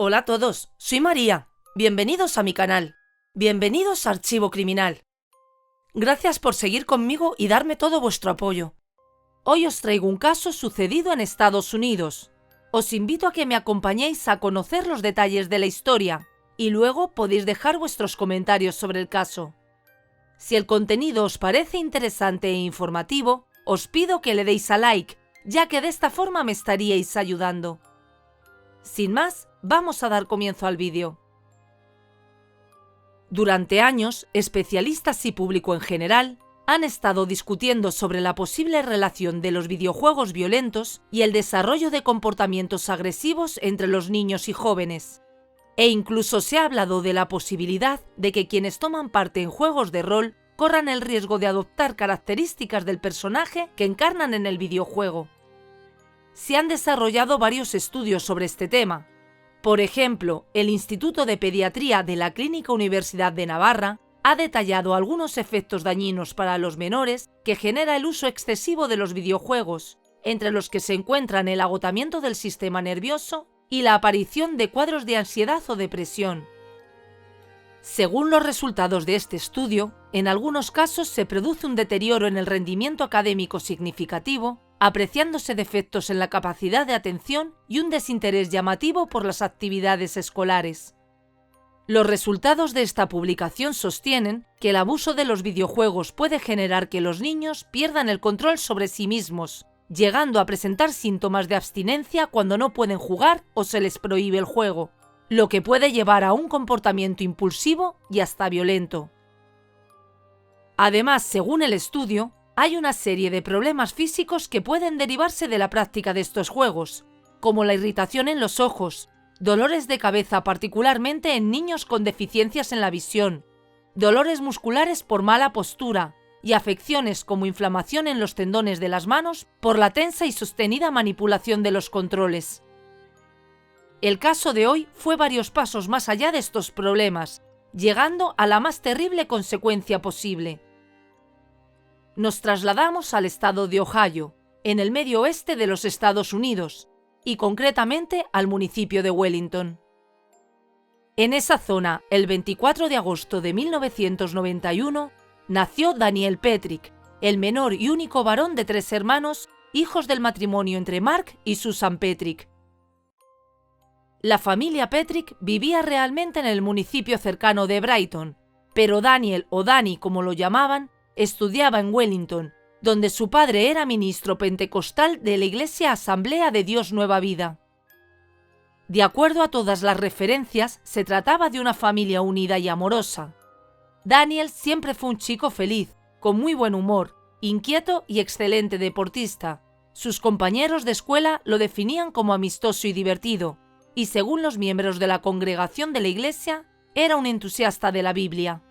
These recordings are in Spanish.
Hola a todos, soy María. Bienvenidos a mi canal. Bienvenidos a Archivo Criminal. Gracias por seguir conmigo y darme todo vuestro apoyo. Hoy os traigo un caso sucedido en Estados Unidos. Os invito a que me acompañéis a conocer los detalles de la historia y luego podéis dejar vuestros comentarios sobre el caso. Si el contenido os parece interesante e informativo, os pido que le deis a like, ya que de esta forma me estaríais ayudando. Sin más, vamos a dar comienzo al vídeo. Durante años, especialistas y público en general han estado discutiendo sobre la posible relación de los videojuegos violentos y el desarrollo de comportamientos agresivos entre los niños y jóvenes. E incluso se ha hablado de la posibilidad de que quienes toman parte en juegos de rol corran el riesgo de adoptar características del personaje que encarnan en el videojuego. Se han desarrollado varios estudios sobre este tema. Por ejemplo, el Instituto de Pediatría de la Clínica Universidad de Navarra ha detallado algunos efectos dañinos para los menores que genera el uso excesivo de los videojuegos, entre los que se encuentran el agotamiento del sistema nervioso y la aparición de cuadros de ansiedad o depresión. Según los resultados de este estudio, en algunos casos se produce un deterioro en el rendimiento académico significativo, apreciándose defectos en la capacidad de atención y un desinterés llamativo por las actividades escolares. Los resultados de esta publicación sostienen que el abuso de los videojuegos puede generar que los niños pierdan el control sobre sí mismos, llegando a presentar síntomas de abstinencia cuando no pueden jugar o se les prohíbe el juego, lo que puede llevar a un comportamiento impulsivo y hasta violento. Además, según el estudio, hay una serie de problemas físicos que pueden derivarse de la práctica de estos juegos, como la irritación en los ojos, dolores de cabeza particularmente en niños con deficiencias en la visión, dolores musculares por mala postura y afecciones como inflamación en los tendones de las manos por la tensa y sostenida manipulación de los controles. El caso de hoy fue varios pasos más allá de estos problemas, llegando a la más terrible consecuencia posible. Nos trasladamos al estado de Ohio, en el medio oeste de los Estados Unidos, y concretamente al municipio de Wellington. En esa zona, el 24 de agosto de 1991, nació Daniel Petrick, el menor y único varón de 3 hermanos, hijos del matrimonio entre Mark y Susan Petrick. La familia Petrick vivía realmente en el municipio cercano de Brighton, pero Daniel, o Danny como lo llamaban, estudiaba en Wellington, donde su padre era ministro pentecostal de la Iglesia Asamblea de Dios Nueva Vida. De acuerdo a todas las referencias, se trataba de una familia unida y amorosa. Daniel siempre fue un chico feliz, con muy buen humor, inquieto y excelente deportista. Sus compañeros de escuela lo definían como amistoso y divertido, y según los miembros de la congregación de la iglesia, era un entusiasta de la Biblia.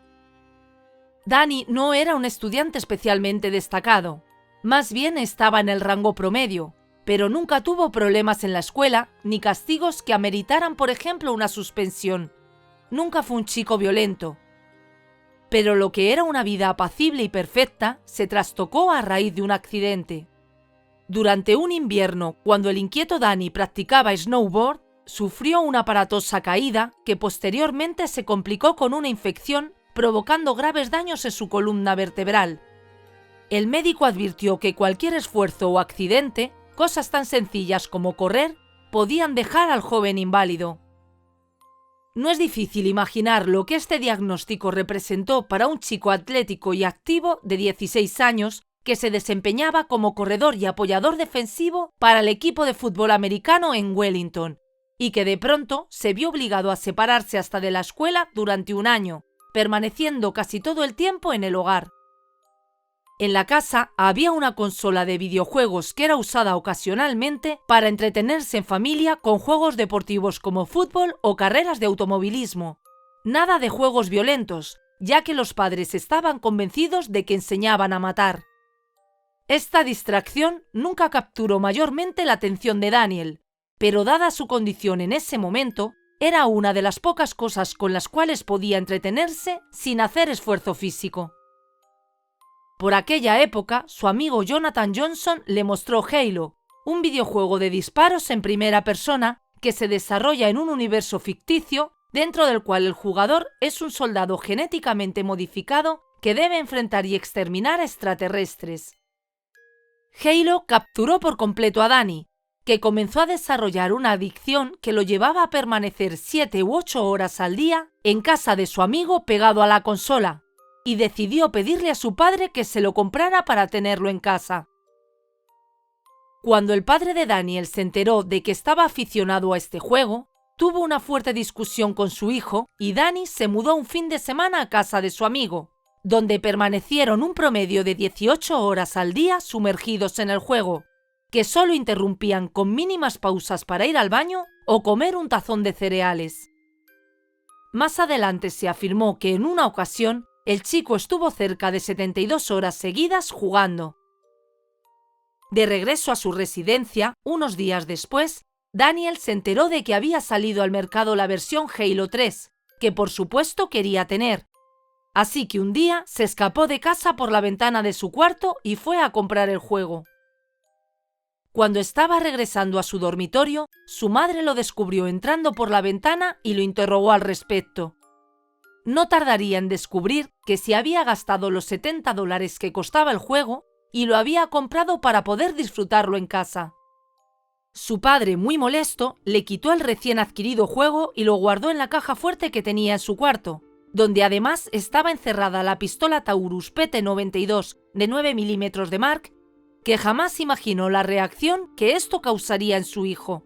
Danny no era un estudiante especialmente destacado, más bien estaba en el rango promedio, pero nunca tuvo problemas en la escuela ni castigos que ameritaran, por ejemplo, una suspensión. Nunca fue un chico violento. Pero lo que era una vida apacible y perfecta se trastocó a raíz de un accidente. Durante un invierno, cuando el inquieto Danny practicaba snowboard, sufrió una aparatosa caída que posteriormente se complicó con una infección, provocando graves daños en su columna vertebral. El médico advirtió que cualquier esfuerzo o accidente, cosas tan sencillas como correr, podían dejar al joven inválido. No es difícil imaginar lo que este diagnóstico representó para un chico atlético y activo de 16 años que se desempeñaba como corredor y apoyador defensivo para el equipo de fútbol americano en Wellington, y que de pronto se vio obligado a separarse hasta de la escuela durante un año, permaneciendo casi todo el tiempo en el hogar. En la casa había una consola de videojuegos que era usada ocasionalmente para entretenerse en familia con juegos deportivos como fútbol o carreras de automovilismo. Nada de juegos violentos, ya que los padres estaban convencidos de que enseñaban a matar. Esta distracción nunca capturó mayormente la atención de Daniel, pero dada su condición en ese momento, era una de las pocas cosas con las cuales podía entretenerse sin hacer esfuerzo físico. Por aquella época, su amigo Jonathan Johnson le mostró Halo, un videojuego de disparos en primera persona que se desarrolla en un universo ficticio dentro del cual el jugador es un soldado genéticamente modificado que debe enfrentar y exterminar a extraterrestres. Halo capturó por completo a Danny, que comenzó a desarrollar una adicción que lo llevaba a permanecer 7 u 8 horas al día en casa de su amigo pegado a la consola, y decidió pedirle a su padre que se lo comprara para tenerlo en casa. Cuando el padre de Daniel se enteró de que estaba aficionado a este juego, tuvo una fuerte discusión con su hijo y Danny se mudó un fin de semana a casa de su amigo, donde permanecieron un promedio de 18 horas al día sumergidos en el juego, que solo interrumpían con mínimas pausas para ir al baño o comer un tazón de cereales. Más adelante se afirmó que en una ocasión el chico estuvo cerca de 72 horas seguidas jugando. De regreso a su residencia, unos días después, Daniel se enteró de que había salido al mercado la versión Halo 3, que por supuesto quería tener. Así que un día se escapó de casa por la ventana de su cuarto y fue a comprar el juego. Cuando estaba regresando a su dormitorio, su madre lo descubrió entrando por la ventana y lo interrogó al respecto. No tardaría en descubrir que se había gastado los $70 que costaba el juego y lo había comprado para poder disfrutarlo en casa. Su padre, muy molesto, le quitó el recién adquirido juego y lo guardó en la caja fuerte que tenía en su cuarto, donde además estaba encerrada la pistola Taurus PT-92 de 9 mm de Mark, que jamás imaginó la reacción que esto causaría en su hijo.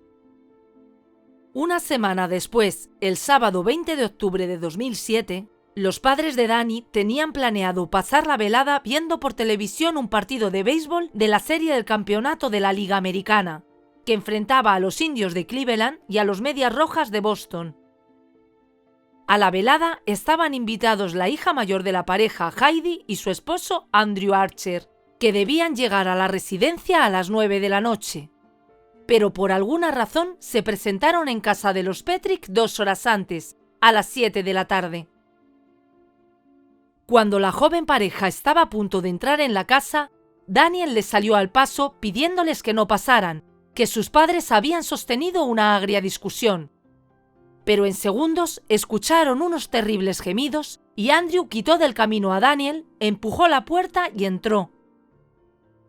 Una semana después, el sábado 20 de octubre de 2007, los padres de Danny tenían planeado pasar la velada viendo por televisión un partido de béisbol de la serie del campeonato de la Liga Americana, que enfrentaba a los Indios de Cleveland y a los Medias Rojas de Boston. A la velada estaban invitados la hija mayor de la pareja, Heidi, y su esposo, Andrew Archer, que debían llegar a la residencia a las 9 de la noche. Pero por alguna razón se presentaron en casa de los Petrick 2 horas antes, a las 7 de la tarde. Cuando la joven pareja estaba a punto de entrar en la casa, Daniel les salió al paso pidiéndoles que no pasaran, que sus padres habían sostenido una agria discusión. Pero en segundos escucharon unos terribles gemidos y Andrew quitó del camino a Daniel, empujó la puerta y entró.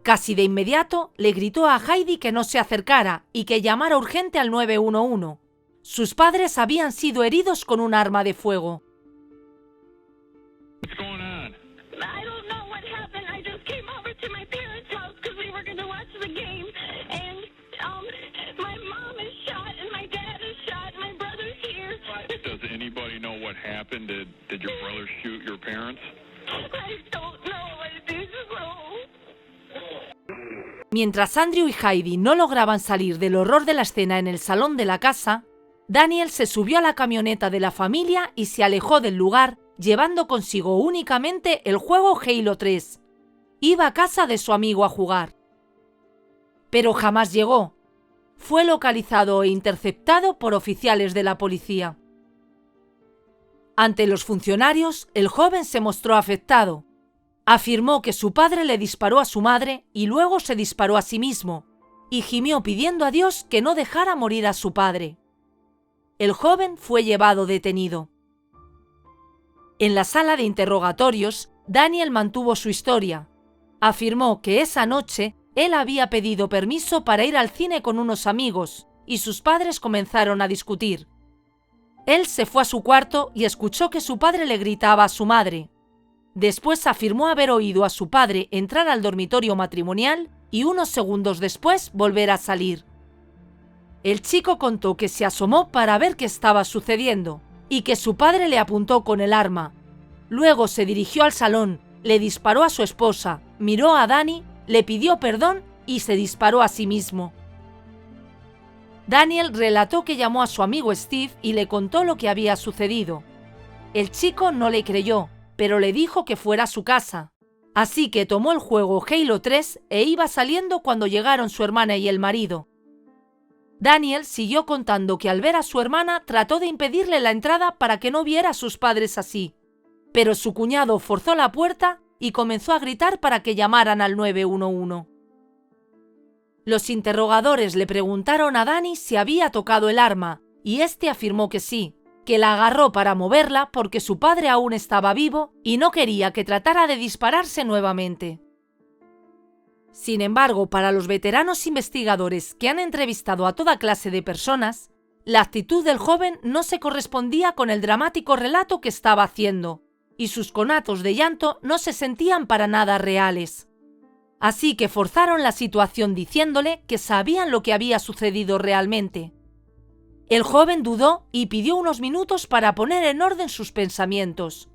Casi de inmediato le gritó a Heidi que no se acercara y que llamara urgente al 911. Sus padres habían sido heridos con un arma de fuego. What's going on? I don't know what happened. I just came over to my parents' house because we were going to watch the game, and my mom is shot and my dad is shot and my brother's here. Does anybody know what happened? Did your brother shoot your parents? I don't know. I think so. Mientras Andrew y Heidi no lograban salir del horror de la escena en el salón de la casa, Daniel se subió a la camioneta de la familia y se alejó del lugar, llevando consigo únicamente el juego Halo 3. Iba a casa de su amigo a jugar. Pero jamás llegó. Fue localizado e interceptado por oficiales de la policía. Ante los funcionarios, el joven se mostró afectado. Afirmó que su padre le disparó a su madre y luego se disparó a sí mismo, y gimió pidiendo a Dios que no dejara morir a su padre. El joven fue llevado detenido. En la sala de interrogatorios, Daniel mantuvo su historia. Afirmó que esa noche él había pedido permiso para ir al cine con unos amigos y sus padres comenzaron a discutir. Él se fue a su cuarto y escuchó que su padre le gritaba a su madre. Después afirmó haber oído a su padre entrar al dormitorio matrimonial y unos segundos después volver a salir. El chico contó que se asomó para ver qué estaba sucediendo y que su padre le apuntó con el arma. Luego se dirigió al salón, le disparó a su esposa, miró a Danny, le pidió perdón y se disparó a sí mismo. Daniel relató que llamó a su amigo Steve y le contó lo que había sucedido. El chico no le creyó, pero le dijo que fuera a su casa. Así que tomó el juego Halo 3 e iba saliendo cuando llegaron su hermana y el marido. Daniel siguió contando que al ver a su hermana trató de impedirle la entrada para que no viera a sus padres así, pero su cuñado forzó la puerta y comenzó a gritar para que llamaran al 911. Los interrogadores le preguntaron a Danny si había tocado el arma y este afirmó que sí, que la agarró para moverla porque su padre aún estaba vivo y no quería que tratara de dispararse nuevamente. Sin embargo, para los veteranos investigadores que han entrevistado a toda clase de personas, la actitud del joven no se correspondía con el dramático relato que estaba haciendo, y sus conatos de llanto no se sentían para nada reales. Así que forzaron la situación diciéndole que sabían lo que había sucedido realmente. El joven dudó y pidió unos minutos para poner en orden sus pensamientos.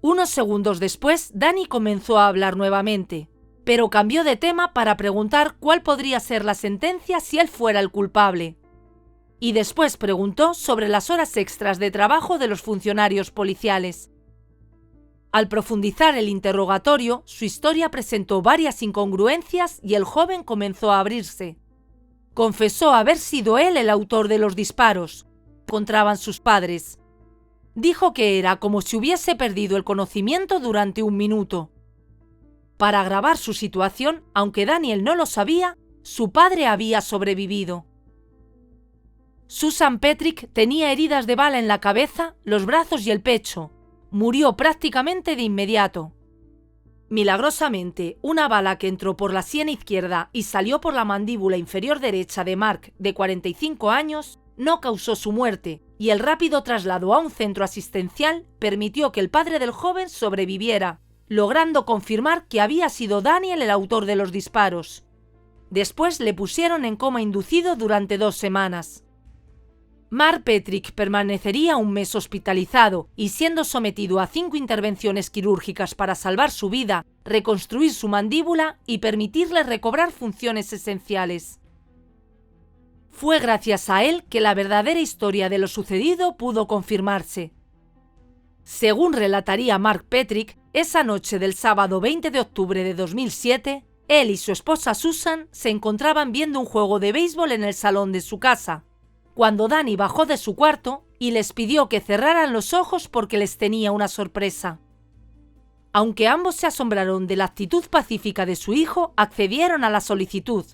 Unos segundos después, Danny comenzó a hablar nuevamente, pero cambió de tema para preguntar cuál podría ser la sentencia si él fuera el culpable. Y después preguntó sobre las horas extras de trabajo de los funcionarios policiales. Al profundizar el interrogatorio, su historia presentó varias incongruencias y el joven comenzó a abrirse. Confesó haber sido él el autor de los disparos, encontraban sus padres. Dijo que era como si hubiese perdido el conocimiento durante un minuto. Para agravar su situación, aunque Daniel no lo sabía, su padre había sobrevivido. Susan Petrick tenía heridas de bala en la cabeza, los brazos y el pecho. Murió prácticamente de inmediato. Milagrosamente, una bala que entró por la sien izquierda y salió por la mandíbula inferior derecha de Mark, de 45 años, no causó su muerte, y el rápido traslado a un centro asistencial permitió que el padre del joven sobreviviera, logrando confirmar que había sido Daniel el autor de los disparos. Después le pusieron en coma inducido durante 2 semanas. Mark Petrick permanecería un mes hospitalizado y siendo sometido a 5 intervenciones quirúrgicas para salvar su vida, reconstruir su mandíbula y permitirle recobrar funciones esenciales. Fue gracias a él que la verdadera historia de lo sucedido pudo confirmarse. Según relataría Mark Petrick, esa noche del sábado 20 de octubre de 2007, él y su esposa Susan se encontraban viendo un juego de béisbol en el salón de su casa, cuando Danny bajó de su cuarto y les pidió que cerraran los ojos porque les tenía una sorpresa. Aunque ambos se asombraron de la actitud pacífica de su hijo, accedieron a la solicitud,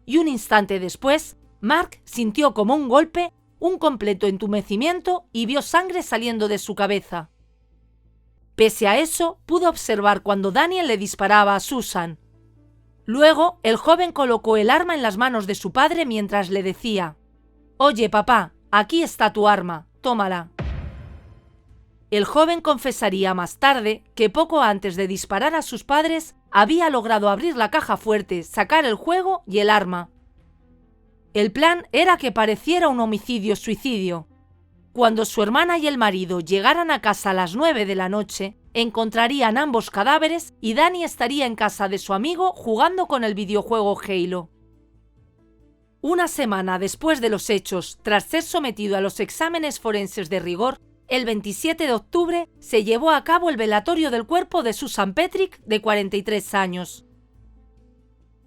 y un instante después, Mark sintió como un golpe, un completo entumecimiento y vio sangre saliendo de su cabeza. Pese a eso, pudo observar cuando Daniel le disparaba a Susan. Luego, el joven colocó el arma en las manos de su padre mientras le decía: «Oye, papá, aquí está tu arma, tómala». El joven confesaría más tarde que poco antes de disparar a sus padres había logrado abrir la caja fuerte, sacar el juego y el arma. El plan era que pareciera un homicidio-suicidio. Cuando su hermana y el marido llegaran a casa a las 9 de la noche, encontrarían ambos cadáveres y Danny estaría en casa de su amigo jugando con el videojuego Halo. Una semana después de los hechos, tras ser sometido a los exámenes forenses de rigor, el 27 de octubre se llevó a cabo el velatorio del cuerpo de Susan Petrick, de 43 años.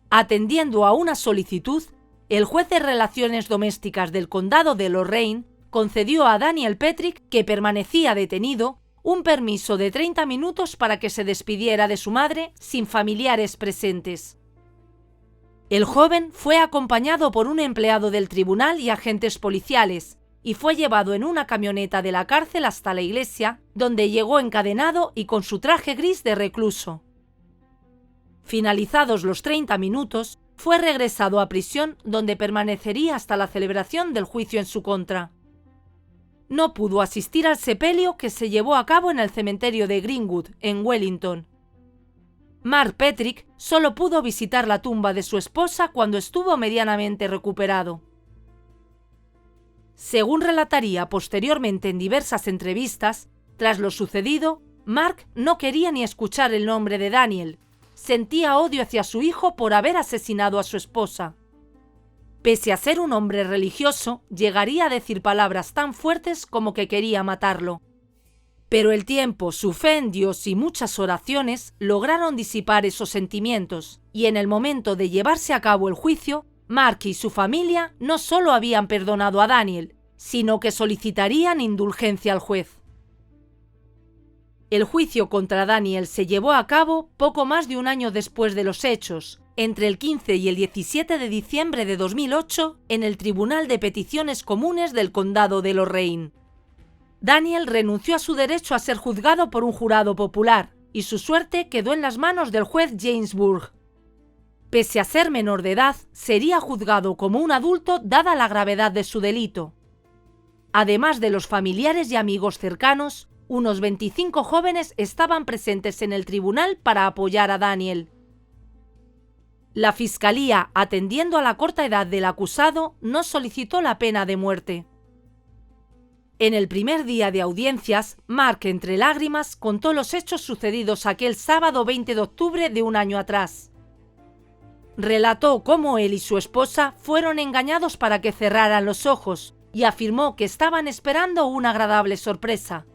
Atendiendo a una solicitud, el juez de relaciones domésticas del condado de Lorain concedió a Daniel Petrick, que permanecía detenido, un permiso de 30 minutos para que se despidiera de su madre sin familiares presentes. El joven fue acompañado por un empleado del tribunal y agentes policiales, y fue llevado en una camioneta de la cárcel hasta la iglesia, donde llegó encadenado y con su traje gris de recluso. Finalizados los 30 minutos, fue regresado a prisión, donde permanecería hasta la celebración del juicio en su contra. No pudo asistir al sepelio que se llevó a cabo en el cementerio de Greenwood, en Wellington. Mark Petrick solo pudo visitar la tumba de su esposa cuando estuvo medianamente recuperado. Según relataría posteriormente en diversas entrevistas, tras lo sucedido, Mark no quería ni escuchar el nombre de Daniel. Sentía odio hacia su hijo por haber asesinado a su esposa. Pese a ser un hombre religioso, llegaría a decir palabras tan fuertes como que quería matarlo. Pero el tiempo, su fe en Dios y muchas oraciones lograron disipar esos sentimientos, y en el momento de llevarse a cabo el juicio, Mark y su familia no solo habían perdonado a Daniel, sino que solicitarían indulgencia al juez. El juicio contra Daniel se llevó a cabo poco más de un año después de los hechos, entre el 15 y el 17 de diciembre de 2008, en el Tribunal de Peticiones Comunes del Condado de Lorain. Daniel renunció a su derecho a ser juzgado por un jurado popular, y su suerte quedó en las manos del juez James Burke. Pese a ser menor de edad, sería juzgado como un adulto dada la gravedad de su delito. Además de los familiares y amigos cercanos, unos 25 jóvenes estaban presentes en el tribunal para apoyar a Daniel. La Fiscalía, atendiendo a la corta edad del acusado, no solicitó la pena de muerte. En el primer día de audiencias, Mark, entre lágrimas, contó los hechos sucedidos aquel sábado 20 de octubre de un año atrás. Relató cómo él y su esposa fueron engañados para que cerraran los ojos y afirmó que estaban esperando una agradable sorpresa.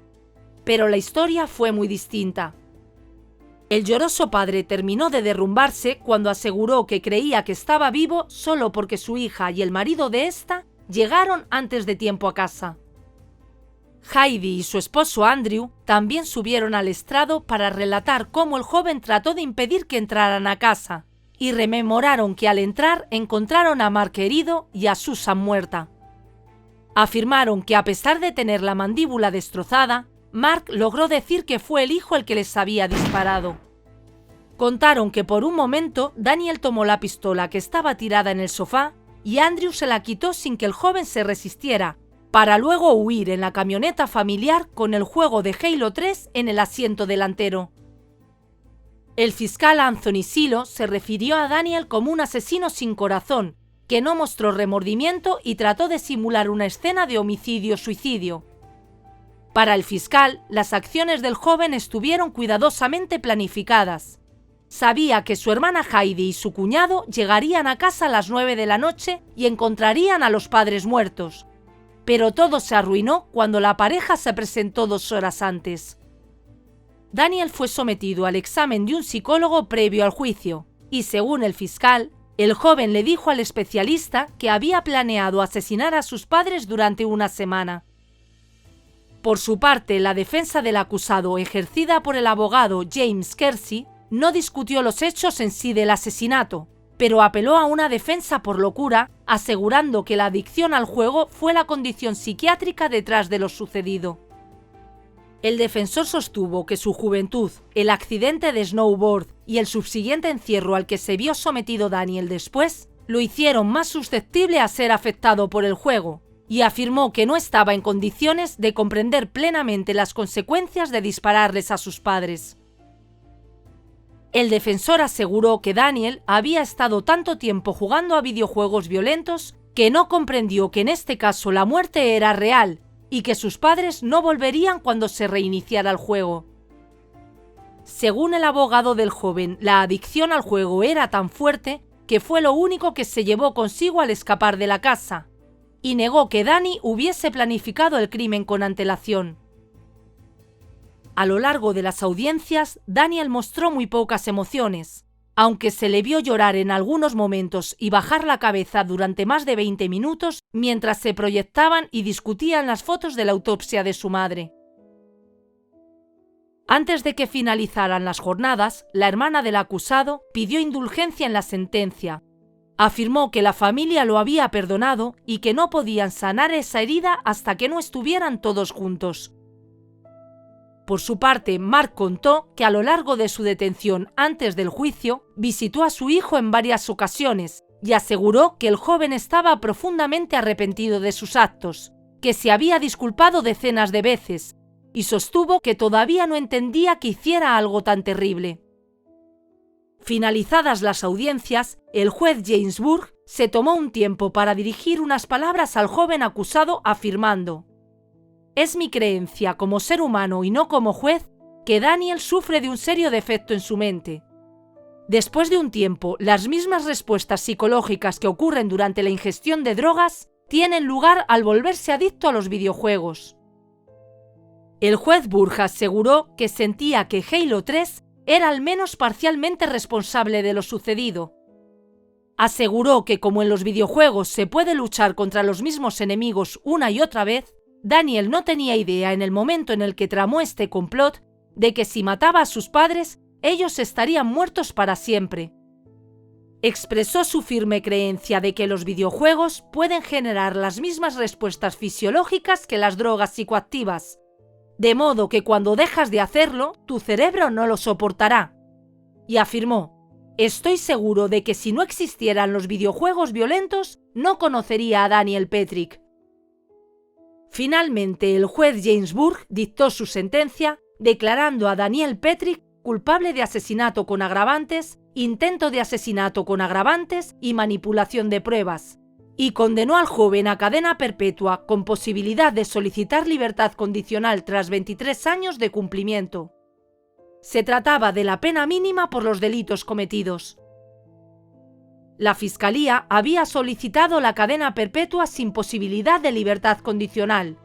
Pero la historia fue muy distinta. El lloroso padre terminó de derrumbarse cuando aseguró que creía que estaba vivo solo porque su hija y el marido de ésta llegaron antes de tiempo a casa. Heidi y su esposo Andrew también subieron al estrado para relatar cómo el joven trató de impedir que entraran a casa, y rememoraron que al entrar encontraron a Mark herido y a Susan muerta. Afirmaron que a pesar de tener la mandíbula destrozada, Mark logró decir que fue el hijo el que les había disparado. Contaron que por un momento Daniel tomó la pistola que estaba tirada en el sofá y Andrew se la quitó sin que el joven se resistiera, para luego huir en la camioneta familiar con el juego de Halo 3 en el asiento delantero. El fiscal Anthony Silo se refirió a Daniel como un asesino sin corazón, que no mostró remordimiento y trató de simular una escena de homicidio-suicidio. Para el fiscal, las acciones del joven estuvieron cuidadosamente planificadas. Sabía que su hermana Heidi y su cuñado llegarían a casa a las 9 de la noche y encontrarían a los padres muertos. Pero todo se arruinó cuando la pareja se presentó 2 horas antes. Daniel fue sometido al examen de un psicólogo previo al juicio, y según el fiscal, el joven le dijo al especialista que había planeado asesinar a sus padres durante una semana. Por su parte, la defensa del acusado, ejercida por el abogado James Kersey, no discutió los hechos en sí del asesinato, pero apeló a una defensa por locura, asegurando que la adicción al juego fue la condición psiquiátrica detrás de lo sucedido. El defensor sostuvo que su juventud, el accidente de snowboard y el subsiguiente encierro al que se vio sometido Daniel después, lo hicieron más susceptible a ser afectado por el juego, y afirmó que no estaba en condiciones de comprender plenamente las consecuencias de dispararles a sus padres. El defensor aseguró que Daniel había estado tanto tiempo jugando a videojuegos violentos que no comprendió que en este caso la muerte era real y que sus padres no volverían cuando se reiniciara el juego. Según el abogado del joven, la adicción al juego era tan fuerte que fue lo único que se llevó consigo al escapar de la casa, y negó que Danny hubiese planificado el crimen con antelación. A lo largo de las audiencias, Daniel mostró muy pocas emociones, aunque se le vio llorar en algunos momentos y bajar la cabeza durante más de 20 minutos mientras se proyectaban y discutían las fotos de la autopsia de su madre. Antes de que finalizaran las jornadas, la hermana del acusado pidió indulgencia en la sentencia. Afirmó que la familia lo había perdonado y que no podían sanar esa herida hasta que no estuvieran todos juntos. Por su parte, Mark contó que a lo largo de su detención antes del juicio, visitó a su hijo en varias ocasiones y aseguró que el joven estaba profundamente arrepentido de sus actos, que se había disculpado decenas de veces, y sostuvo que todavía no entendía que hiciera algo tan terrible. Finalizadas las audiencias, el juez James Burke se tomó un tiempo para dirigir unas palabras al joven acusado afirmando: «Es mi creencia como ser humano y no como juez que Daniel sufre de un serio defecto en su mente. Después de un tiempo, las mismas respuestas psicológicas que ocurren durante la ingestión de drogas tienen lugar al volverse adicto a los videojuegos». El juez Burge aseguró que sentía que Halo 3 era al menos parcialmente responsable de lo sucedido. Aseguró que como en los videojuegos se puede luchar contra los mismos enemigos una y otra vez, Daniel no tenía idea en el momento en el que tramó este complot de que si mataba a sus padres, ellos estarían muertos para siempre. Expresó su firme creencia de que los videojuegos pueden generar las mismas respuestas fisiológicas que las drogas psicoactivas, de modo que cuando dejas de hacerlo, tu cerebro no lo soportará. Y afirmó: «Estoy seguro de que si no existieran los videojuegos violentos, no conocería a Daniel Petrick». Finalmente, el juez James Burge dictó su sentencia, declarando a Daniel Petrick culpable de asesinato con agravantes, intento de asesinato con agravantes y manipulación de pruebas, y condenó al joven a cadena perpetua con posibilidad de solicitar libertad condicional tras 23 años de cumplimiento. Se trataba de la pena mínima por los delitos cometidos. La Fiscalía había solicitado la cadena perpetua sin posibilidad de libertad condicional,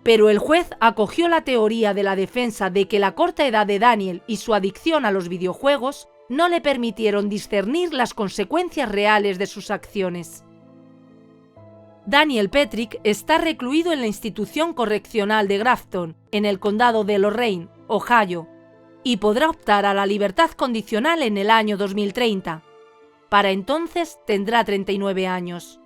pero el juez acogió la teoría de la defensa de que la corta edad de Daniel y su adicción a los videojuegos no le permitieron discernir las consecuencias reales de sus acciones. Daniel Petrick está recluido en la institución correccional de Grafton, en el condado de Lorain, Ohio, y podrá optar a la libertad condicional en el año 2030. Para entonces tendrá 39 años.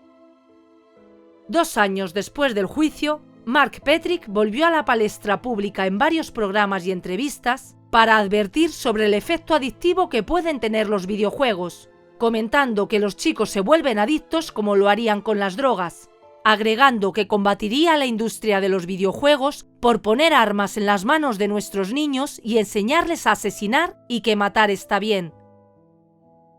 2 años después del juicio, Mark Petrick volvió a la palestra pública en varios programas y entrevistas para advertir sobre el efecto adictivo que pueden tener los videojuegos, comentando que los chicos se vuelven adictos como lo harían con las drogas, agregando que combatiría a la industria de los videojuegos por poner armas en las manos de nuestros niños y enseñarles a asesinar y que matar está bien.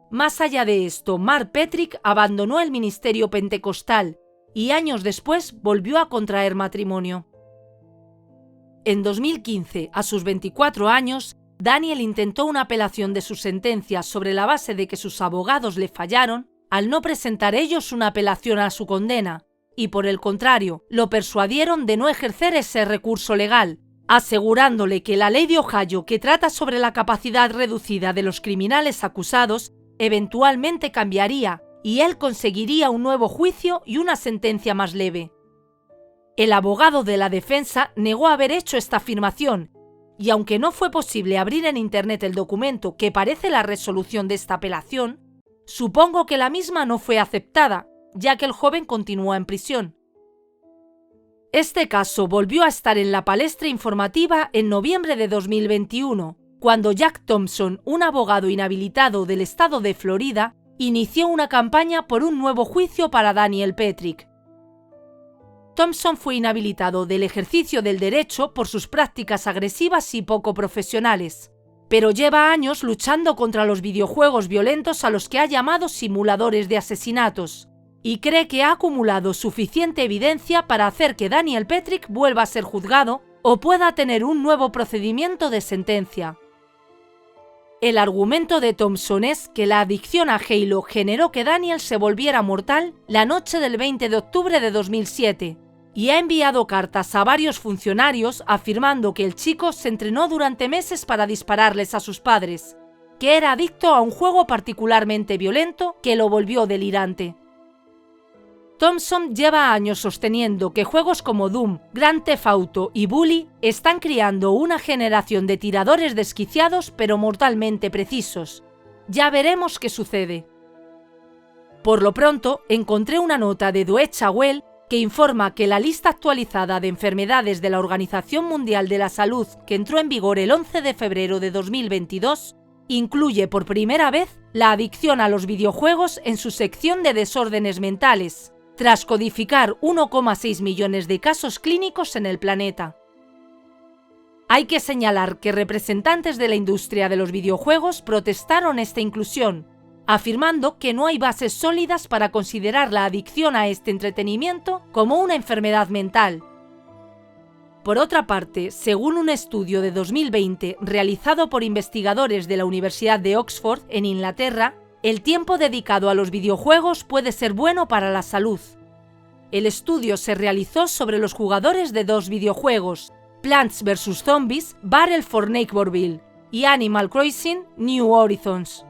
Más allá de esto, Mark Petrick abandonó el ministerio pentecostal y años después volvió a contraer matrimonio. En 2015, a sus 24 años, Daniel intentó una apelación de su sentencia sobre la base de que sus abogados le fallaron al no presentar ellos una apelación a su condena, y por el contrario, lo persuadieron de no ejercer ese recurso legal, asegurándole que la ley de Ohio que trata sobre la capacidad reducida de los criminales acusados eventualmente cambiaría y él conseguiría un nuevo juicio y una sentencia más leve. El abogado de la defensa negó haber hecho esta afirmación, y aunque no fue posible abrir en Internet el documento que parece la resolución de esta apelación, supongo que la misma no fue aceptada, ya que el joven continúa en prisión. Este caso volvió a estar en la palestra informativa en noviembre de 2021, cuando Jack Thompson, un abogado inhabilitado del estado de Florida, inició una campaña por un nuevo juicio para Daniel Petrick. Thompson fue inhabilitado del ejercicio del derecho por sus prácticas agresivas y poco profesionales, pero lleva años luchando contra los videojuegos violentos a los que ha llamado simuladores de asesinatos, y cree que ha acumulado suficiente evidencia para hacer que Daniel Petrick vuelva a ser juzgado o pueda tener un nuevo procedimiento de sentencia. El argumento de Thompson es que la adicción a Halo generó que Daniel se volviera mortal la noche del 20 de octubre de 2007, y ha enviado cartas a varios funcionarios afirmando que el chico se entrenó durante meses para dispararles a sus padres, que era adicto a un juego particularmente violento que lo volvió delirante. Thompson lleva años sosteniendo que juegos como Doom, Grand Theft Auto y Bully están criando una generación de tiradores desquiciados pero mortalmente precisos. Ya veremos qué sucede. Por lo pronto, encontré una nota de Deutsche Welle que informa que la lista actualizada de enfermedades de la Organización Mundial de la Salud, que entró en vigor el 11 de febrero de 2022, incluye por primera vez la adicción a los videojuegos en su sección de desórdenes mentales, tras codificar 1,6 millones de casos clínicos en el planeta. Hay que señalar que representantes de la industria de los videojuegos protestaron esta inclusión, afirmando que no hay bases sólidas para considerar la adicción a este entretenimiento como una enfermedad mental. Por otra parte, según un estudio de 2020 realizado por investigadores de la Universidad de Oxford, en Inglaterra, el tiempo dedicado a los videojuegos puede ser bueno para la salud. El estudio se realizó sobre los jugadores de 2 videojuegos, Plants vs. Zombies: Battle for Neighborville y Animal Crossing: New Horizons.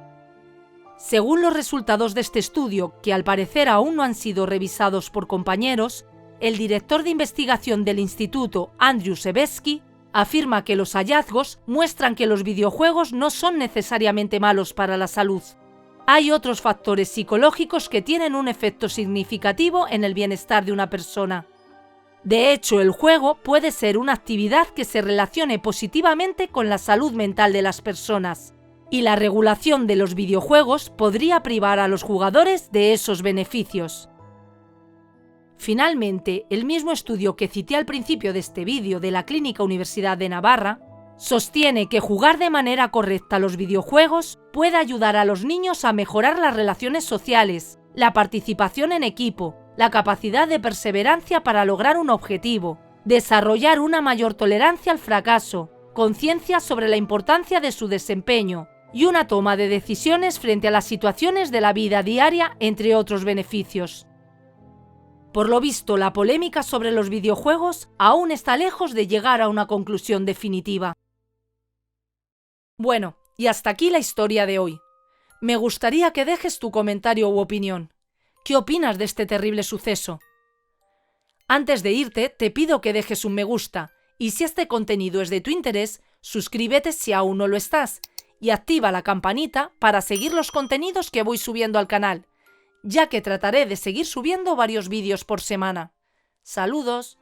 Según los resultados de este estudio, que al parecer aún no han sido revisados por compañeros, el director de investigación del instituto, Andrew Sebesky, afirma que los hallazgos muestran que los videojuegos no son necesariamente malos para la salud. Hay otros factores psicológicos que tienen un efecto significativo en el bienestar de una persona. De hecho, el juego puede ser una actividad que se relacione positivamente con la salud mental de las personas, y la regulación de los videojuegos podría privar a los jugadores de esos beneficios. Finalmente, el mismo estudio que cité al principio de este vídeo de la Clínica Universidad de Navarra sostiene que jugar de manera correcta los videojuegos puede ayudar a los niños a mejorar las relaciones sociales, la participación en equipo, la capacidad de perseverancia para lograr un objetivo, desarrollar una mayor tolerancia al fracaso, conciencia sobre la importancia de su desempeño y una toma de decisiones frente a las situaciones de la vida diaria, entre otros beneficios. Por lo visto, la polémica sobre los videojuegos aún está lejos de llegar a una conclusión definitiva. Bueno, y hasta aquí la historia de hoy. Me gustaría que dejes tu comentario u opinión. ¿Qué opinas de este terrible suceso? Antes de irte, te pido que dejes un me gusta, y si este contenido es de tu interés, suscríbete si aún no lo estás, y activa la campanita para seguir los contenidos que voy subiendo al canal, ya que trataré de seguir subiendo varios vídeos por semana. ¡Saludos!